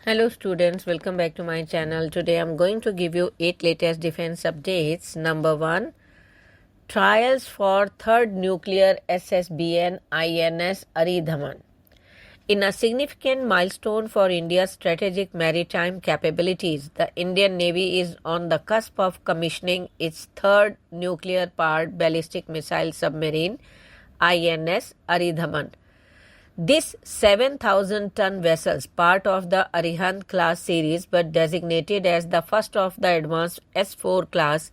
Hello students, welcome back to my channel. Today I'm going to give you 8 latest defense updates. Number 1, trials for third nuclear SSBN INS Aridhaman. In a significant milestone for India's strategic maritime capabilities, the Indian Navy is on the cusp of commissioning its third nuclear-powered ballistic missile submarine INS Aridhaman. This 7,000-ton vessel, part of the Arihant class series but designated as the first of the advanced S4 class,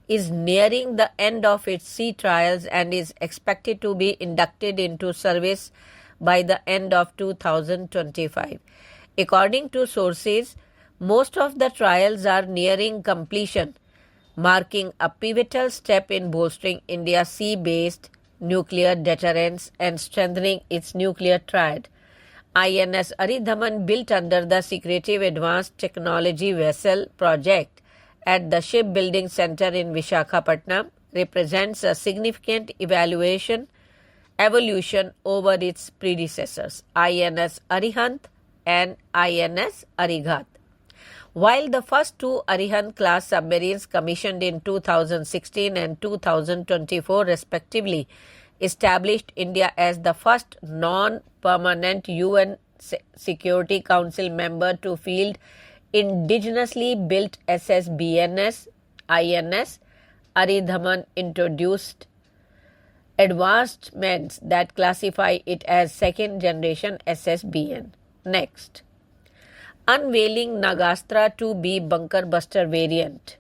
is nearing the end of its sea trials and is expected to be inducted into service by the end of 2025. According to sources, most of the trials are nearing completion, marking a pivotal step in bolstering India's sea-based nuclear deterrence and strengthening its nuclear triad. INS Aridhaman, built under the Secretive Advanced Technology Vessel project at the Shipbuilding Center in Visakhapatnam, represents a significant evolution over its predecessors, INS Arihant and INS Arighat. While the first two Arihant-class submarines, commissioned in 2016 and 2024 respectively, established India as the first non-permanent UN Security Council member to field indigenously built SSBNs, INS Aridhaman introduced advancements that classify it as second-generation SSBN. Next, unveiling Nagastra 2B bunker buster variant.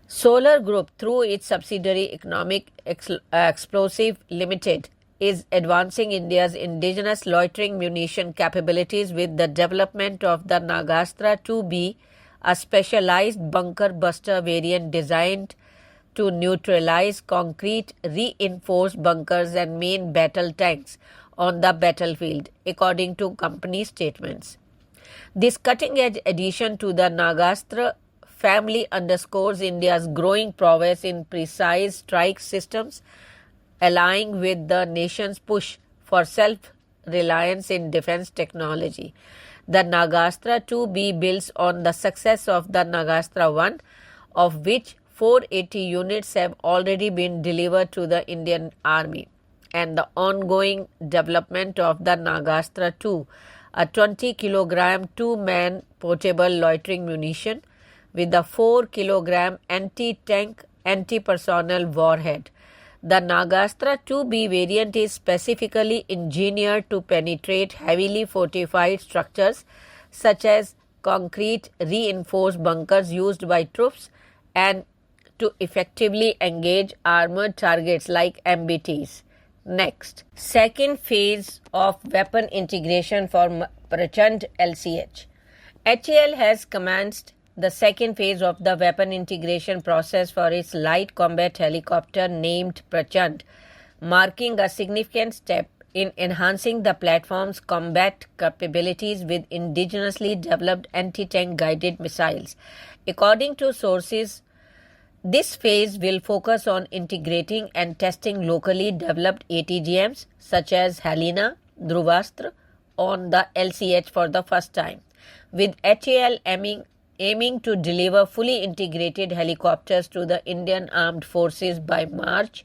Solar Group, through its subsidiary Economic Explosive Limited, is advancing India's indigenous loitering munition capabilities with the development of the Nagastra 2B, a specialized bunker buster variant designed to neutralize concrete reinforced bunkers and main battle tanks on the battlefield, according to company statements. This cutting-edge addition to the Nagastra family underscores India's growing prowess in precise strike systems, aligning with the nation's push for self-reliance in defense technology. The Nagastra 2B builds on the success of the Nagastra 1, of which 480 units have already been delivered to the Indian Army, and the ongoing development of the Nagastra 2, a 20-kilogram two-man portable loitering munition with a 4-kilogram anti-tank, anti-personnel warhead. The Nagastra 2B variant is specifically engineered to penetrate heavily fortified structures such as concrete reinforced bunkers used by troops and to effectively engage armored targets like MBTs. Next, second phase of weapon integration for Prachand LCH. HAL has commenced the second phase of the weapon integration process for its light combat helicopter named Prachand, marking a significant step in enhancing the platform's combat capabilities with indigenously developed anti-tank guided missiles. According to sources, this phase will focus on integrating and testing locally developed ATGMs such as Helena, Dhruvastra on the LCH for the first time, with HAL aiming to deliver fully integrated helicopters to the Indian Armed Forces by March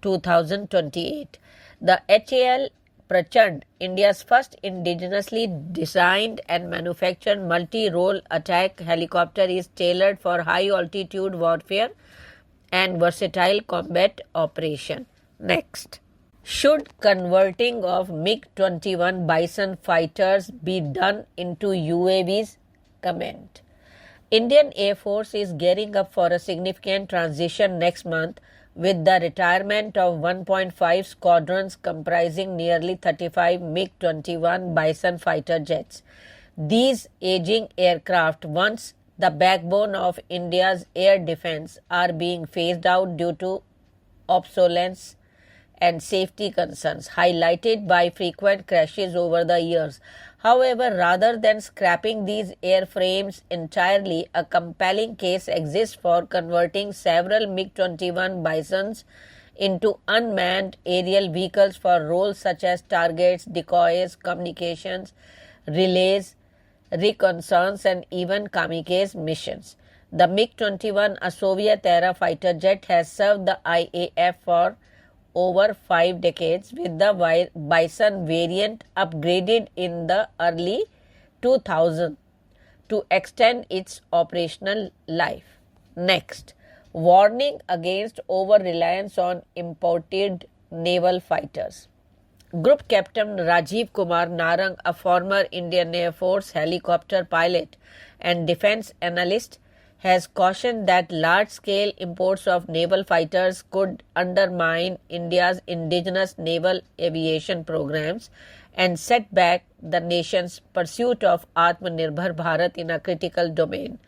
2028. The HAL Prachand, India's first indigenously designed and manufactured multi-role attack helicopter, is tailored for high-altitude warfare and versatile combat operation. Next, should converting of MiG-21 Bison Fighters be done into UAVs? Comment. Indian Air Force is gearing up for a significant transition next month with the retirement of 1.5 squadrons comprising nearly 35 MiG-21 Bison fighter jets. These aging aircraft, once the backbone of India's air defense, are being phased out due to obsolescence and safety concerns, highlighted by frequent crashes over the years. However, rather than scrapping these airframes entirely, a compelling case exists for converting several MiG-21 Bisons into unmanned aerial vehicles for roles such as targets, decoys, communications, relays, reconnaissance, and even kamikaze missions. The MiG-21, a Soviet-era fighter jet, has served the IAF for over 5 decades, with the Bison variant upgraded in the early 2000s to extend its operational life. Next, warning against over-reliance on imported naval fighters. Group Captain Rajiv Kumar Narang, a former Indian Air Force helicopter pilot and defense analyst, has cautioned that large-scale imports of naval fighters could undermine India's indigenous naval aviation programs and set back the nation's pursuit of Atmanirbhar Bharat in a critical domain.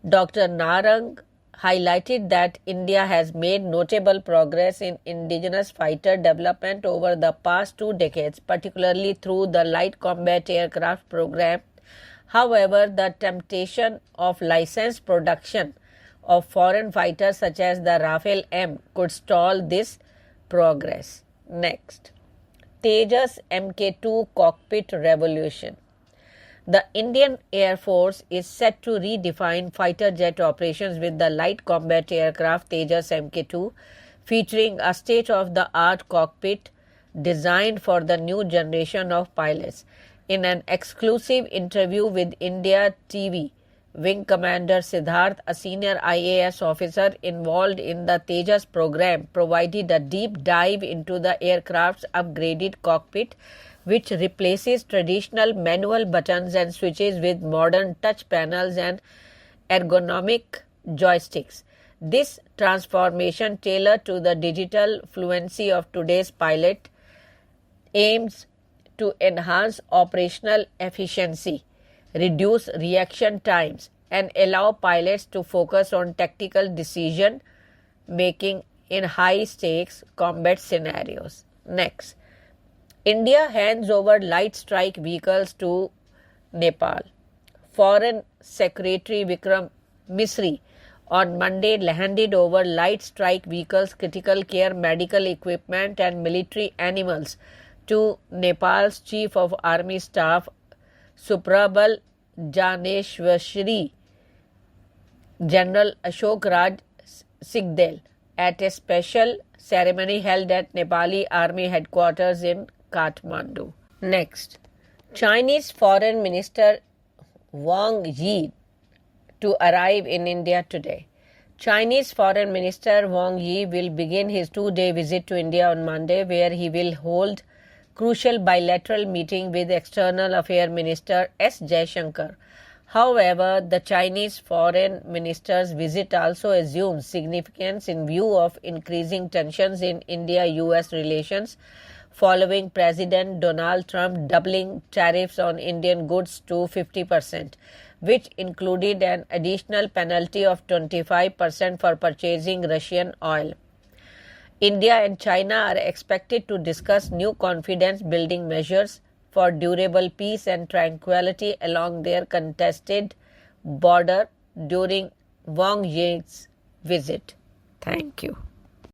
Dr. Narang highlighted that India has made notable progress in indigenous fighter development over the past 2 decades, particularly through the Light Combat Aircraft program. However, the temptation of licensed production of foreign fighters such as the Rafale M could stall this progress. Next, Tejas MK2 Cockpit Revolution. The Indian Air Force is set to redefine fighter jet operations with the light combat aircraft Tejas MK2, featuring a state-of-the-art cockpit designed for the new generation of pilots. In an exclusive interview with India TV, Wing Commander Siddharth, a senior IAS officer involved in the Tejas program, provided a deep dive into the aircraft's upgraded cockpit, which replaces traditional manual buttons and switches with modern touch panels and ergonomic joysticks. This transformation, tailored to the digital fluency of today's pilot, aims to enhance operational efficiency, reduce reaction times, and allow pilots to focus on tactical decision making in high-stakes combat scenarios. Next, India hands over light strike vehicles to Nepal. Foreign Secretary Vikram Misri on Monday handed over light strike vehicles, critical care medical equipment, and military animals to Nepal's Chief of Army Staff Suprabal Janeshwari, General Ashok Raj Sigdel, at a special ceremony held at Nepali Army headquarters in Kathmandu. Next, Chinese Foreign Minister Wang Yi to arrive in India today. Chinese Foreign Minister Wang Yi will begin his 2-day visit to India on Monday, where he will hold crucial bilateral meeting with External Affairs Minister S. Jaishankar. However, the Chinese Foreign Minister's visit also assumes significance in view of increasing tensions in India-US relations following President Donald Trump doubling tariffs on Indian goods to 50%, which included an additional penalty of 25% for purchasing Russian oil. India and China are expected to discuss new confidence-building measures for durable peace and tranquility along their contested border during Wang Yi's visit. Thank you.